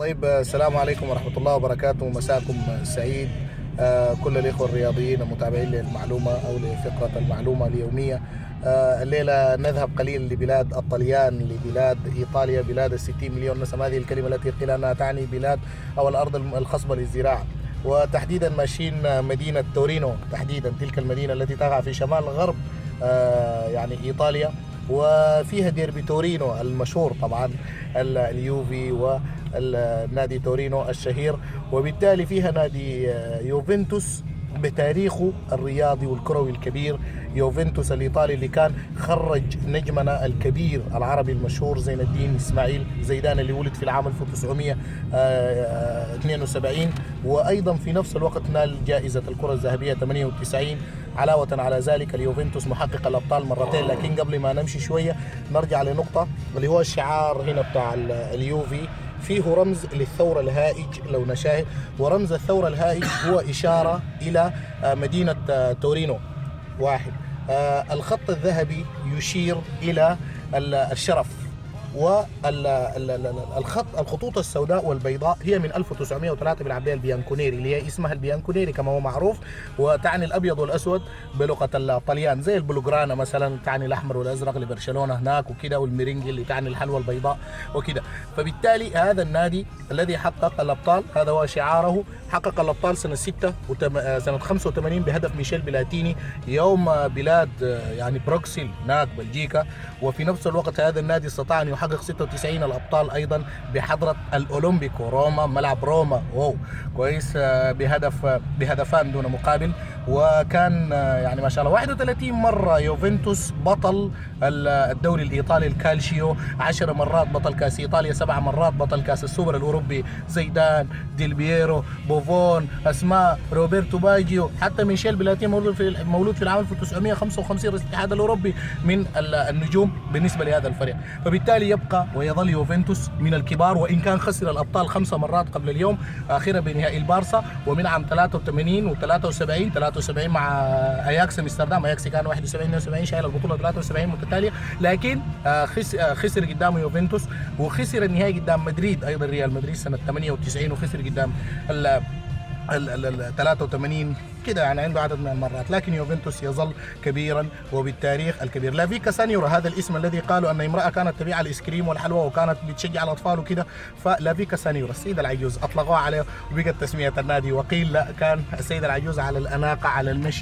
طيب، السلام عليكم ورحمة الله وبركاته. مساكم سعيد. كل الإخوة الرياضيين المتابعين للمعلومة أو لفقرة المعلومة اليومية. الليلة نذهب قليلا لبلاد الطليان، لبلاد إيطاليا، بلاد 60 مليون نسمة. هذه الكلمة التي قيل أنها تعني بلاد أو الأرض الخصبة للزراعة، وتحديدا ماشيين مدينة تورينو، تحديدا تلك المدينة التي تقع في شمال غرب يعني إيطاليا، وفيها ديربي تورينو المشهور طبعا، اليوفي والنادي تورينو الشهير، وبالتالي فيها نادي يوفنتوس بتاريخه الرياضي والكروي الكبير. يوفنتوس الإيطالي اللي كان خرج نجمنا الكبير العربي المشهور زين الدين إسماعيل زيدان، اللي ولد في العام 1972، وأيضا في نفس الوقت نال جائزة الكرة الذهبية 98. علاوة على ذلك اليوفنتوس محقق الأبطال مرتين. لكن قبل ما نمشي شوية نرجع لنقطة اللي هو الشعار هنا بتاع اليوفي، فيه رمز للثور الهائج لو نشاهد، ورمز الثور الهائج هو إشارة إلى مدينة تورينو. واحد، الخط الذهبي يشير إلى الشرف، والخطوط السوداء والبيضاء هي من 1903 بالعباية البيانكونيري، اللي هي اسمها البيانكونيري كما هو معروف، وتعني الابيض والاسود بلغه الطليان، زي البلوغرانا مثلا تعني الاحمر والازرق لبرشلونه هناك وكده، والميرينجي اللي تعني الحلوى البيضاء وكده. فبالتالي هذا النادي الذي حقق الابطال هذا هو شعاره. حقق الابطال سنه 85 بهدف ميشيل بلاتيني يوم بلاد يعني بروكسل هناك بلجيكا. وفي نفس الوقت هذا النادي استطاع ان يحقق 96 الابطال ايضا بحضره الاولمبيكو روما، ملعب روما كويس، بهدفان دون مقابل. وكان يعني ما شاء الله 31 مره يوفنتوس بطل الدوري الايطالي الكالشيو، 10 مرات بطل كاس ايطاليا، 7 مرات بطل كاس السوبر الاوروبي، زيدان، ديل بييرو، بوفون، اسماء، روبرتو باجيو، حتى ميشيل بلاتيني مولود في العام 1955 رئيس الاتحاد الاوروبي، من النجوم بالنسبه لهذا الفريق. فبالتالي يبقى ويظل يوفنتوس من الكبار، وان كان خسر الابطال 5 مرات قبل اليوم، اخرها بنهائي البارسا، ومن عام 83 و73 مع اياكس امستردام. اياكس كان 71 72 شايل البطوله 73 متتاليه، لكن خسر قدام يوفنتوس، وخسر النهائي قدام مدريد ايضا، ريال مدريد سنه 98، وخسر قدام ال 83 كده، يعني عنده عدد من المرات. لكن يوفنتوس يظل كبيرا وبالتاريخ الكبير. لافيكا سانيورا هذا الاسم الذي قالوا ان امراه كانت تبيع الايس كريم والحلوى وكانت بتشجع الاطفال وكده، فلافيكا سانيورا السيده العجوز اطلقوها عليه وبقت تسميه النادي. وقيل لا، كان السيده العجوز على الاناقه على المشي